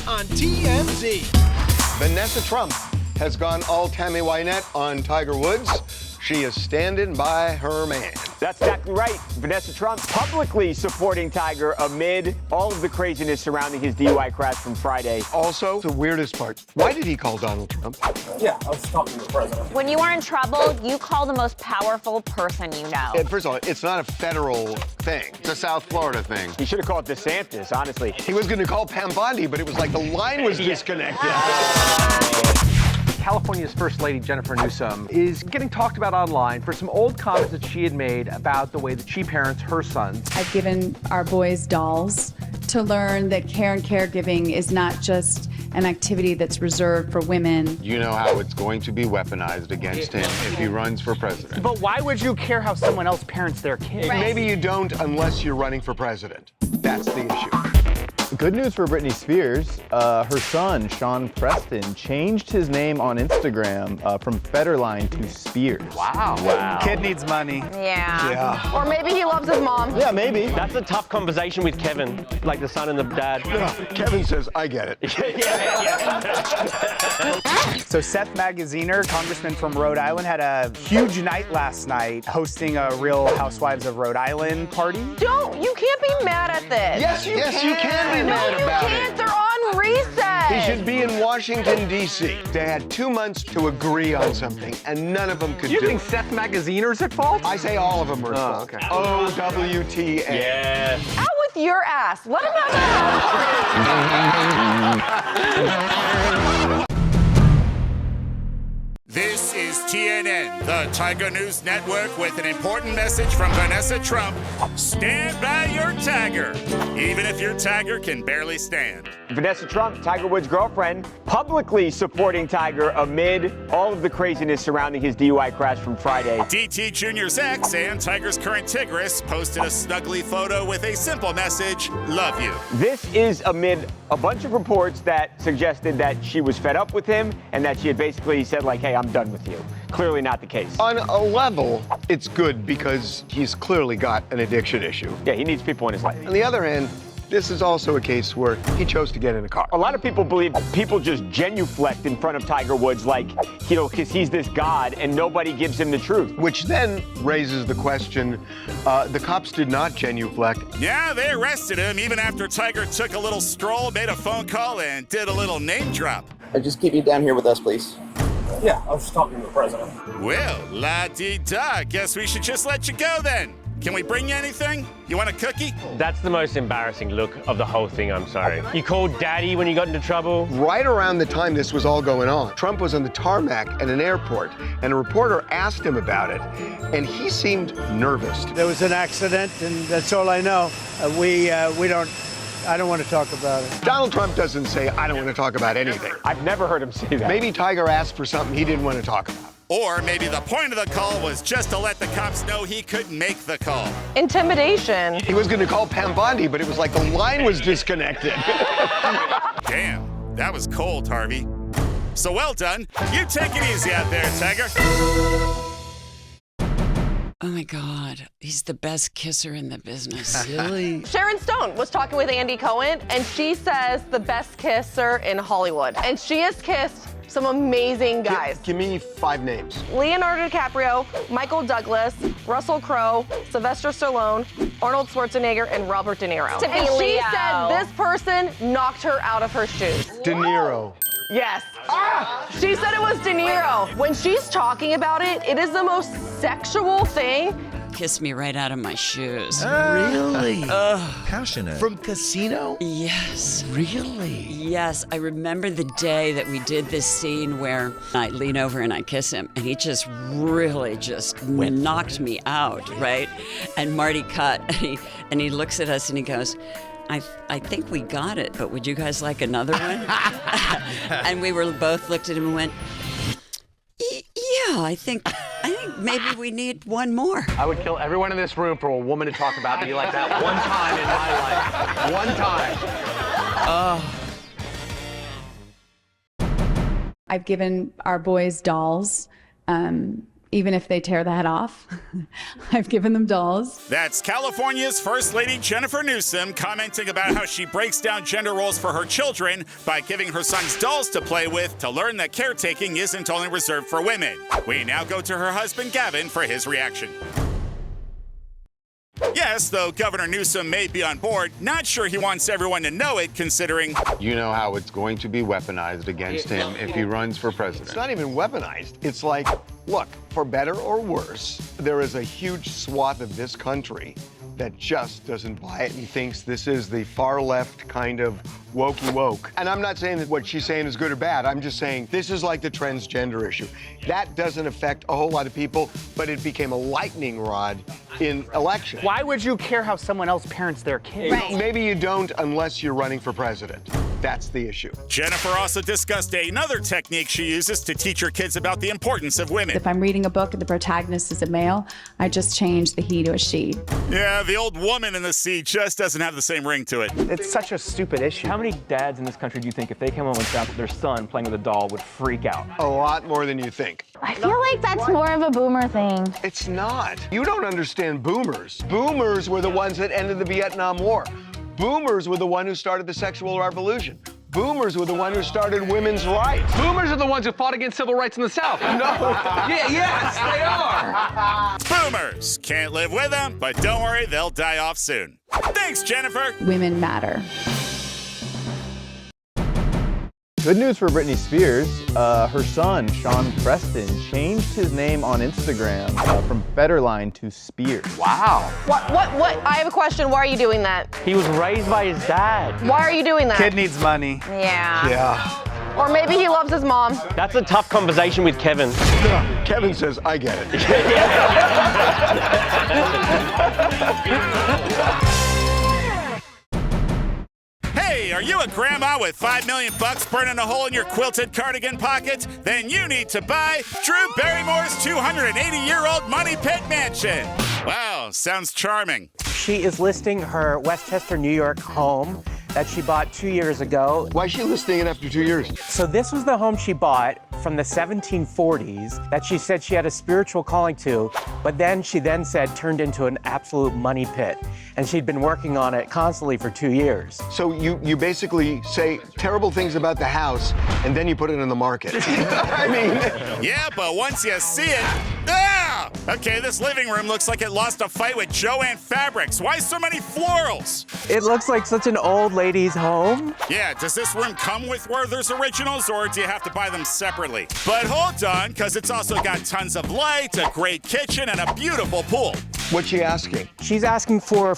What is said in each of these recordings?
on TMZ. Vanessa Trump has gone all Tammy Wynette on Tiger Woods. She is standing by her man. That's exactly right. Vanessa Trump publicly supporting Tiger amid all of the craziness surrounding his DUI crash from Friday. Also, the weirdest part, why did he call Donald Trump? Yeah, I was talking to the president. When you are in trouble, you call the most powerful person you know. And first of all, it's not a federal thing. It's a South Florida thing. He should have called DeSantis, honestly. He was going to call Pam Bondi, but it was like the line was disconnected. California's First Lady, Jennifer Newsom, is getting talked about online for some old comments that she had made about the way that she parents her sons. I've given our boys dolls to learn that care and caregiving is not just an activity that's reserved for women. You know how it's going to be weaponized against him if he runs for president. But why would you care how someone else parents their kids? Right. Maybe you don't unless you're running for president. That's the issue. Good news for Britney Spears. Her son, Sean Preston, changed his name on Instagram from Federline to Spears. Wow. Kid needs money. Yeah. Or maybe he loves his mom. Yeah, maybe. That's a tough conversation with Kevin, like the son and the dad. Yeah, Kevin says, I get it. So Seth Magaziner, congressman from Rhode Island, had a huge night last night hosting a Real Housewives of Rhode Island party. You can't be mad at this. Yes, you can be mad about you can't. They're on recess. He should be in Washington, D.C. They had 2 months to agree on something, and none of them could You do think it. Seth Magaziner's at fault? I say all of them are at fault. Okay. O-W-T-A. Yeah. Out with your ass. Let him have that. This is TNN, the Tiger News Network, with an important message from Vanessa Trump. Stand by your Tiger, even if your Tiger can barely stand. Vanessa Trump, Tiger Woods' girlfriend, publicly supporting Tiger amid all of the craziness surrounding his DUI crash from Friday. DT Jr.'s ex and Tiger's current tigress posted a snuggly photo with a simple message, love you. This is amid a bunch of reports that suggested that she was fed up with him and that she had basically said, like, hey, I'm done with you. Clearly not the case. On a level, it's good because he's clearly got an addiction issue. Yeah, he needs people in his life. On the other hand, this is also a case where he chose to get in a car. A lot of people believe people just genuflect in front of Tiger Woods like, because he's this god and nobody gives him the truth. Which then raises the question, the cops did not genuflect. Yeah, they arrested him even after Tiger took a little stroll, made a phone call, and did a little name drop. Just keep you down here with us, please. Yeah, I was just talking to the president. Well, la-dee-da, guess we should just let you go then. Can we bring you anything? You want a cookie? That's the most embarrassing look of the whole thing, I'm sorry. You called daddy when you got into trouble? Right around the time this was all going on, Trump was on the tarmac at an airport, and a reporter asked him about it, and he seemed nervous. There was an accident, and that's all I know. I don't want to talk about it. Donald Trump doesn't say, I don't want to talk about anything. I've never heard him say that. Maybe Tiger asked for something he didn't want to talk about. Or maybe the point of the call was just to let the cops know he couldn't make the call. Intimidation. He was going to call Pam Bondi, but it was like the line was disconnected. Damn, that was cold, Harvey. So well done. You take it easy out there, Tiger. Oh my God, he's the best kisser in the business. Really? Sharon Stone was talking with Andy Cohen, and she says the best kisser in Hollywood. And she has kissed some amazing guys. Give me 5 names. Leonardo DiCaprio, Michael Douglas, Russell Crowe, Sylvester Stallone, Arnold Schwarzenegger, and Robert De Niro. To be And she Leo. said this person knocked her out of her shoes. De Niro. Yes. She said it was De Niro. When she's talking about it, it is the most sexual thing. Kissed me right out of my shoes. Really? Passionate. From Casino? Yes. Really? Yes, I remember the day that we did this scene where I lean over and I kiss him, and he just really just knocked me out, right? And Marty cut, and he looks at us and he goes, I think we got it, but would you guys like another one? And we were both looked at him and went, yeah, I think maybe we need one more. I would kill everyone in this room for a woman to talk about me like that one time in my life. One time. I've given our boys dolls, even if they tear the head off. I've given them dolls. That's California's First Lady Jennifer Newsom commenting about how she breaks down gender roles for her children by giving her sons dolls to play with to learn that caretaking isn't only reserved for women. We now go to her husband Gavin for his reaction. Yes, though Governor Newsom may be on board, not sure he wants everyone to know it, considering... You know how it's going to be weaponized against him if he runs for president. It's not even weaponized. It's like, look, for better or worse, there is a huge swath of this country that just doesn't buy it and thinks this is the far left kind of wokey woke. And I'm not saying that what she's saying is good or bad. I'm just saying this is like the transgender issue. That doesn't affect a whole lot of people, but it became a lightning rod in elections. Why would you care how someone else parents their kids? Right. Maybe you don't unless you're running for president. That's the issue. Jennifer also discussed another technique she uses to teach her kids about the importance of women. If I'm reading a book and the protagonist is a male, I just change the he to a she. Yeah, the old woman in the sea just doesn't have the same ring to it. It's such a stupid issue. How many dads in this country do you think if they came home and found their son playing with a doll would freak out? A lot more than you think. I feel like that's more of a boomer thing. It's not. You don't understand boomers. Boomers were the ones that ended the Vietnam War. Boomers were the one who started the sexual revolution. Boomers were the one who started women's rights. Boomers are the ones who fought against civil rights in the South. No. Yes, they are. Boomers. Can't live with them, but don't worry, they'll die off soon. Thanks, Jennifer. Women matter. Good news for Britney Spears. Her son, Sean Preston, changed his name on Instagram from Federline to Spears. Wow. What? I have a question. Why are you doing that? He was raised by his dad. Why are you doing that? Kid needs money. Yeah. Yeah. Or maybe he loves his mom. That's a tough conversation with Kevin. Kevin says, I get it. Hey, are you a grandma with $5 million burning a hole in your quilted cardigan pocket? Then you need to buy Drew Barrymore's 280-year-old money pit mansion. Wow, sounds charming. She is listing her Westchester, New York home that she bought 2 years ago. Why is she listing it after 2 years? So this was the home she bought from the 1740s that she said she had a spiritual calling to, but then she said turned into an absolute money pit. And she'd been working on it constantly for 2 years. So you basically say terrible things about the house, and then you put it in the market. I mean... Yeah, but once you see it... Ah! Okay, this living room looks like it lost a fight with Joann Fabrics. Why so many florals? It looks like such an old lady's home. Yeah, does this room come with Werther's Originals, or do you have to buy them separately? But hold on, because it's also got tons of light, a great kitchen, and a beautiful pool. What's she asking? She's asking for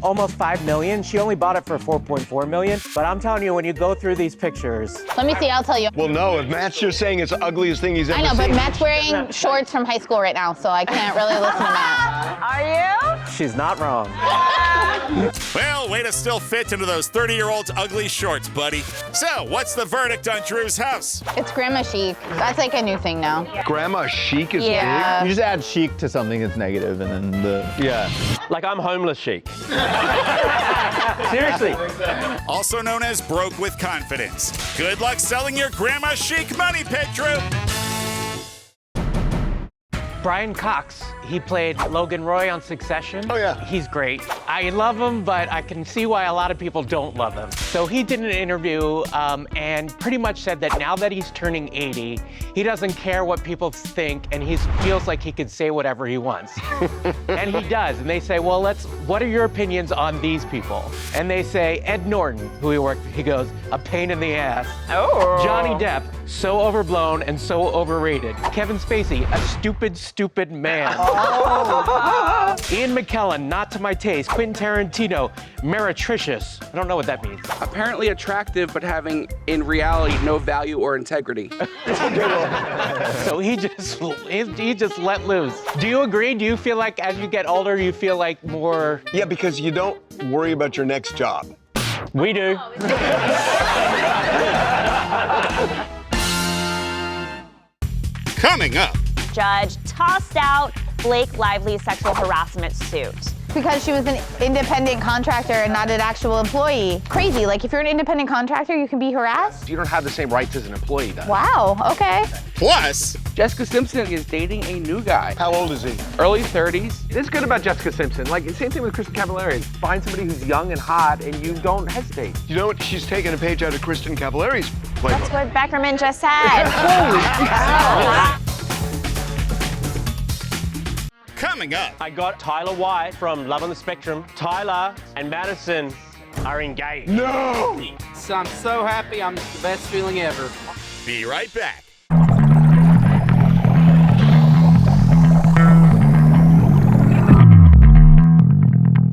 almost $5 million. She only bought it for $4.4 million. But I'm telling you, when you go through these pictures... Let me see, I'll tell you. Well, no, if Matt's just saying it's the ugliest thing he's ever seen. I know, but Matt's wearing shorts from high school right now, so I can't really listen to Matt. Are you? She's not wrong. Well, way to still fit into those 30-year-old ugly shorts, buddy. So, what's the verdict on Drew's house? It's grandma chic. That's like a new thing now. Grandma chic is Yeah. You just add chic to something that's negative, and then Like I'm homeless chic. Seriously. Also known as broke with confidence. Good luck selling your grandma chic money pit, Drew. Brian Cox, he played Logan Roy on Succession. Oh, yeah. He's great. I love him, but I can see why a lot of people don't love him. So he did an interview and pretty much said that now that he's turning 80, he doesn't care what people think, and he feels like he can say whatever he wants. And he does. And they say, well, what are your opinions on these people? And they say, Ed Norton, he goes, a pain in the ass. Oh. Johnny Depp, so overblown and so overrated. Kevin Spacey, a stupid man. Oh. Ian McKellen, not to my taste. Quentin Tarantino, meretricious. I don't know what that means. Apparently attractive, but having, in reality, no value or integrity. So he just let loose. Do you agree? Do you feel like as you get older, you feel like more... Yeah, because you don't worry about your next job. We do. Coming up. Judge tossed out Blake Lively's sexual harassment suit. Because she was an independent contractor and not an actual employee. Crazy, like if you're an independent contractor, you can be harassed? You don't have the same rights as an employee does. Wow, okay. Plus, Jessica Simpson is dating a new guy. How old is he? Early 30s. This is good about Jessica Simpson. Like, same thing with Kristen Cavallari. Find somebody who's young and hot, and you don't hesitate. You know what? She's taking a page out of Kristen Cavallari's playbook. That's what Beckerman just said. Holy cow! Coming up. I got Tyler White from Love on the Spectrum. Tyler and Madison are engaged. No! So I'm so happy. I'm the best feeling ever. Be right back.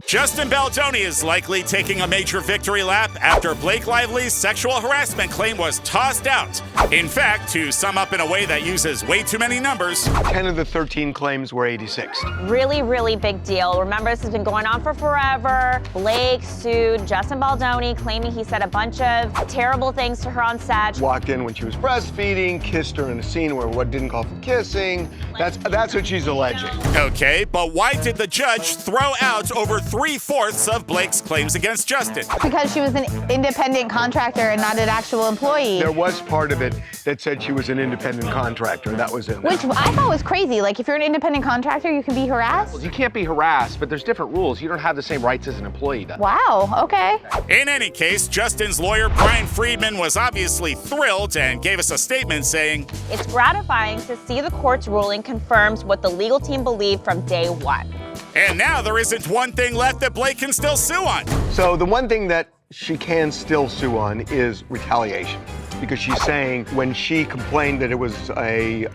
Justin Baldoni is likely taking a major victory lap after Blake Lively's sexual harassment claim was tossed out. In fact, to sum up in a way that uses way too many numbers, 10 of the 13 claims were 86. Really, really big deal. Remember, this has been going on for forever. Blake sued Justin Baldoni, claiming he said a bunch of terrible things to her on set. Walked in when she was breastfeeding, kissed her in a scene where what didn't call for kissing. That's what she's alleging. Okay, but why did the judge throw out over 3/4 of Blake's claims against Justin? Because she was an independent contractor and not an actual employee. There was part of it that said she was an independent contractor. That was in there. Which I thought was crazy. Like, if you're an independent contractor, you can be harassed? You can't be harassed, but there's different rules. You don't have the same rights as an employee does. Wow, okay. In any case, Justin's lawyer, Brian Friedman, was obviously thrilled and gave us a statement saying, It's gratifying to see the court's ruling confirms what the legal team believed from day one. and now there isn't one thing left that Blake can still sue on. So the one thing that she can still sue on is retaliation, because she's saying when she complained that it was a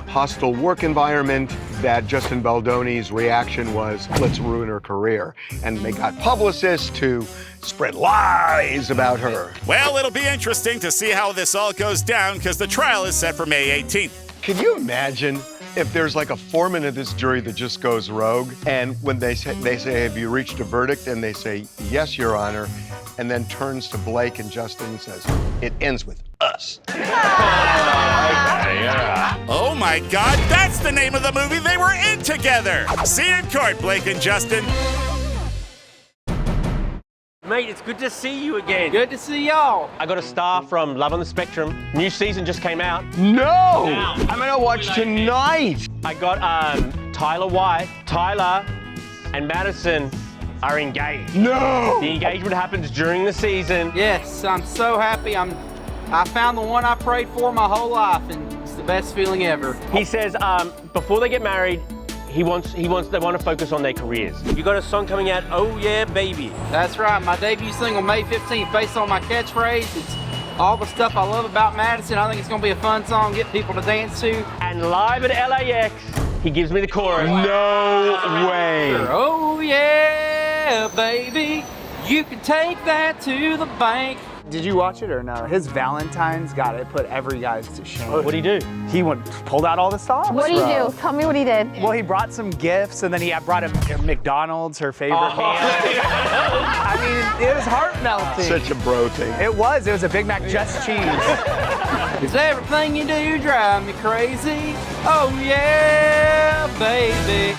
hostile work environment, that Justin Baldoni's reaction was, let's ruin her career. And they got publicists to spread lies about her. Well, it'll be interesting to see how this all goes down, because the trial is set for May 18th. Can you imagine if there's like a foreman of this jury that just goes rogue, and when they say, have you reached a verdict? And they say, yes, Your Honor, and then turns to Blake and Justin and says, it ends with us. Oh my God, that's the name of the movie they were in together. See you in court, Blake and Justin. Mate, it's good to see you again. Good to see y'all. I got a star from Love on the Spectrum. New season just came out. No! I'm gonna watch tonight. I got Tyler White. Tyler and Madison are engaged. No! The engagement happens during the season. Yes, I'm so happy. I found the one I prayed for my whole life, and it's the best feeling ever. He says before they get married, they want to focus on their careers. You got a song coming out, Oh Yeah Baby. That's right, my debut single May 15th, based on my catchphrase. It's all the stuff I love about Madison. I think it's gonna be a fun song, get people to dance to. And live at LAX, he gives me the chorus. No way. Oh yeah, baby, you can take that to the bank. Did you watch it or no? His Valentine's got it, put every guy's to shame. What'd he do? He pulled out all the stops. What did he do? Tell me what he did. Well, he brought some gifts, and then he brought him McDonald's, her favorite meal. I mean, it was heart melting. Such a bro thing. It was a Big Mac just cheese. Is everything you do drive me crazy? Oh yeah, baby.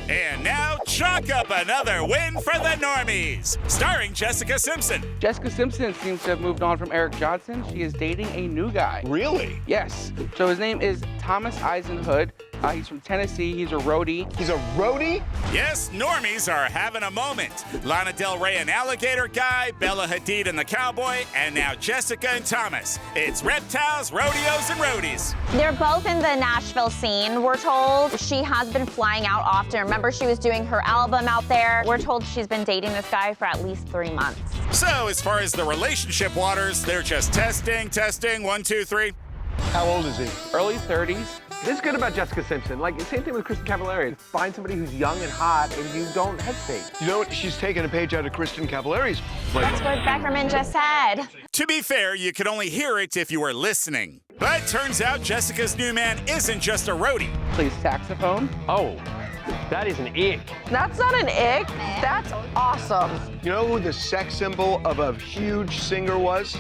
And now, chalk up another win for the normies, starring Jessica Simpson. Jessica Simpson seems to have moved on from Eric Johnson. She is dating a new guy. Really? Yes. So his name is Thomas Eisenhood. He's from Tennessee. He's a roadie. He's a roadie? Yes, normies are having a moment. Lana Del Rey and Alligator Guy, Bella Hadid and the Cowboy, and now Jessica and Thomas. It's reptiles, rodeos, and roadies. They're both in the Nashville scene, we're told. She has been flying out often. Remember, she was doing her album out there. We're told she's been dating this guy for at least 3 months. So, as far as the relationship waters, they're just testing, 1, 2, 3. How old is he? Early 30s. This is good about Jessica Simpson. Like, same thing with Kristen Cavallari. Find somebody who's young and hot, and you don't hesitate. You know what? She's taking a page out of Kristen Cavallari's playbook. That's what Beckerman just said. To be fair, you could only hear it if you were listening. But turns out Jessica's new man isn't just a roadie. Plays saxophone. Oh, that is an ick. That's not an ick. That's awesome. You know who the sex symbol of a huge singer was?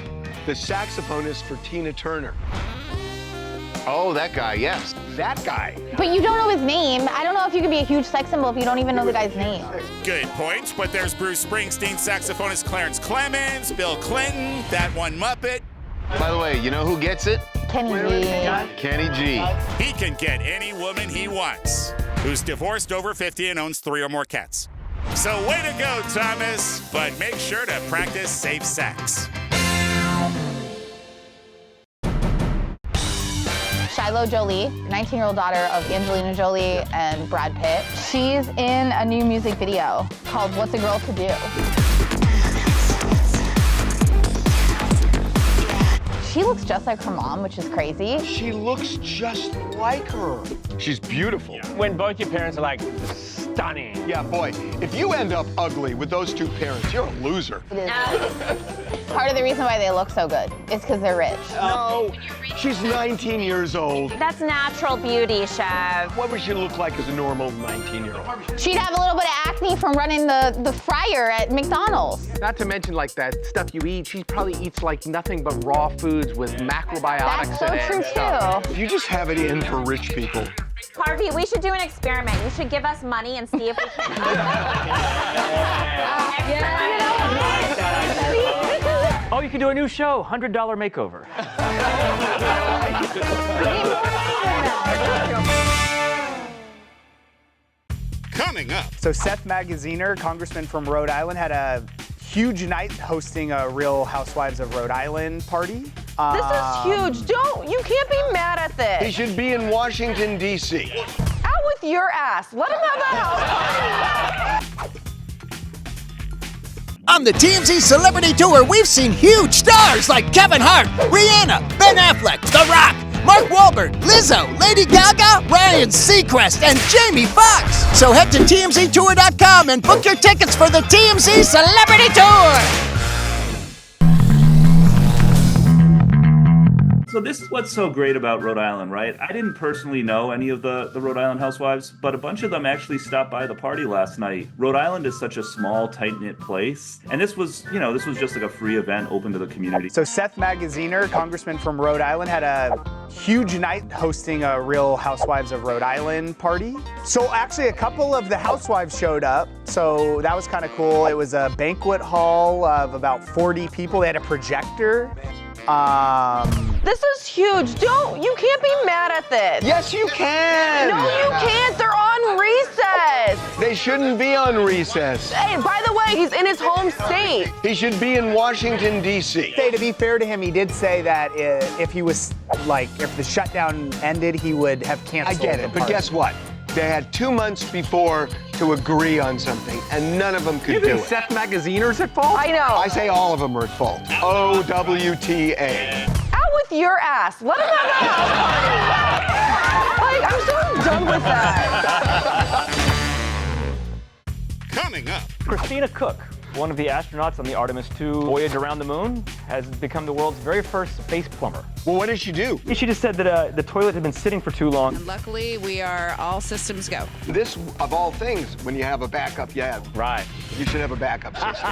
The saxophonist for Tina Turner. Oh, that guy, yes. That guy. But you don't know his name. I don't know if you can be a huge sex symbol if you don't even know the guy's name. Good point, but there's Bruce Springsteen saxophonist Clarence Clemens, Bill Clinton, that one Muppet. By the way, you know who gets it? Kenny G. Kenny G. He can get any woman he wants, who's divorced over 50 and owns 3 or more cats. So way to go, Thomas, but make sure to practice safe sex. Shiloh Jolie, 19-year-old daughter of Angelina Jolie and Brad Pitt. She's in a new music video called What's a Girl to Do. She looks just like her mom, which is crazy. She looks just like her. She's beautiful. When both your parents are like stunning. Yeah, boy, if you end up ugly with those 2 parents, you're a loser. Part of the reason why they look so good is because they're rich. No, she's 19 years old. That's natural beauty, Chev. What would she look like as a normal 19-year-old? She'd have a little bit of acne from running the fryer at McDonald's. Not to mention like that stuff you eat. She probably eats like nothing but raw foods with macrobiotics That's so in it true, and stuff. too. You just have it in for rich people. Harvey, we should do an experiment. You should give us money and see if we can. Oh, you can do a new show, $100 makeover. Coming up. So Seth Magaziner, congressman from Rhode Island, had a huge night hosting a Real Housewives of Rhode Island party. This is huge. You can't be mad at this. He should be in Washington, D.C. Out with your ass. Let him have that house party. On the TMZ Celebrity Tour, we've seen huge stars like Kevin Hart, Rihanna, Ben Affleck, The Rock, Mark Wahlberg, Lizzo, Lady Gaga, Ryan Seacrest, and Jamie Foxx. So head to TMZTour.com and book your tickets for the TMZ Celebrity Tour. So this is what's so great about Rhode Island, right? I didn't personally know any of the Rhode Island housewives, but a bunch of them actually stopped by the party last night. Rhode Island is such a small, tight-knit place. And this was just like a free event open to the community. So Seth Magaziner, congressman from Rhode Island, had a huge night hosting a Real Housewives of Rhode Island party. So actually a couple of the housewives showed up. So that was kind of cool. It was a banquet hall of about 40 people. They had a projector. This is huge. You can't be mad at this. Yes, you can. No, you can't. They're on recess. They shouldn't be on recess. Hey, by the way, he's in his home state. He should be in Washington, D.C. Hey, to be fair to him, he did say that if the shutdown ended, he would have canceled. I get it, but guess what? They had 2 months before to agree on something, and none of them could do it. Seth Magaziner's at fault? I know. I say all of them are at fault. OWTA. Out with your ass. Let him have that house party. Like, I'm so done with that. Coming up. Christina Cook, one of the astronauts on the Artemis II voyage around the moon, has become the world's very first space plumber. Well, what did she do? She just said that the toilet had been sitting for too long. And luckily, we are all systems go. This, of all things, when you have a backup, Right. You should have a backup system.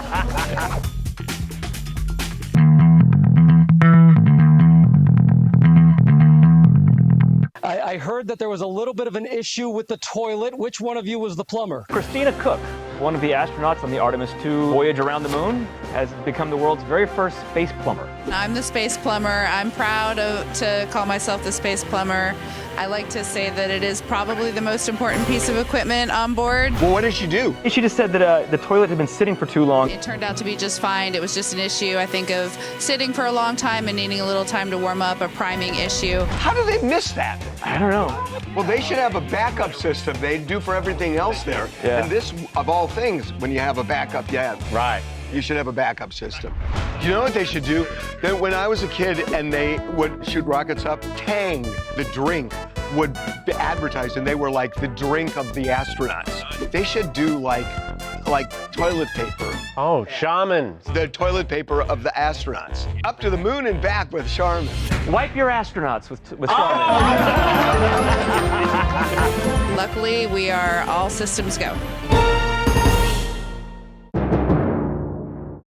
I heard that there was a little bit of an issue with the toilet. Which one of you was the plumber? Christina Cook, one of the astronauts on the Artemis II voyage around the moon, has become the world's very first space plumber. I'm the space plumber. I'm proud to call myself the space plumber. I like to say that it is probably the most important piece of equipment on board. Well, what did she do? She just said that the toilet had been sitting for too long. It turned out to be just fine. It was just an issue, I think, of sitting for a long time and needing a little time to warm up, a priming issue. How do they miss that? I don't know. Well, they should have a backup system. They do for everything else there. Yeah. And this, of all things, when you have a backup, Right. You should have a backup system. You know what they should do? When I was a kid and they would shoot rockets up, Tang, the drink, would be advertised, and they were like the drink of the astronauts. They should do like toilet paper. Oh, Shaman. The toilet paper of the astronauts. Up to the moon and back with Charmin. Wipe your astronauts with Charmin. Luckily, we are all systems go.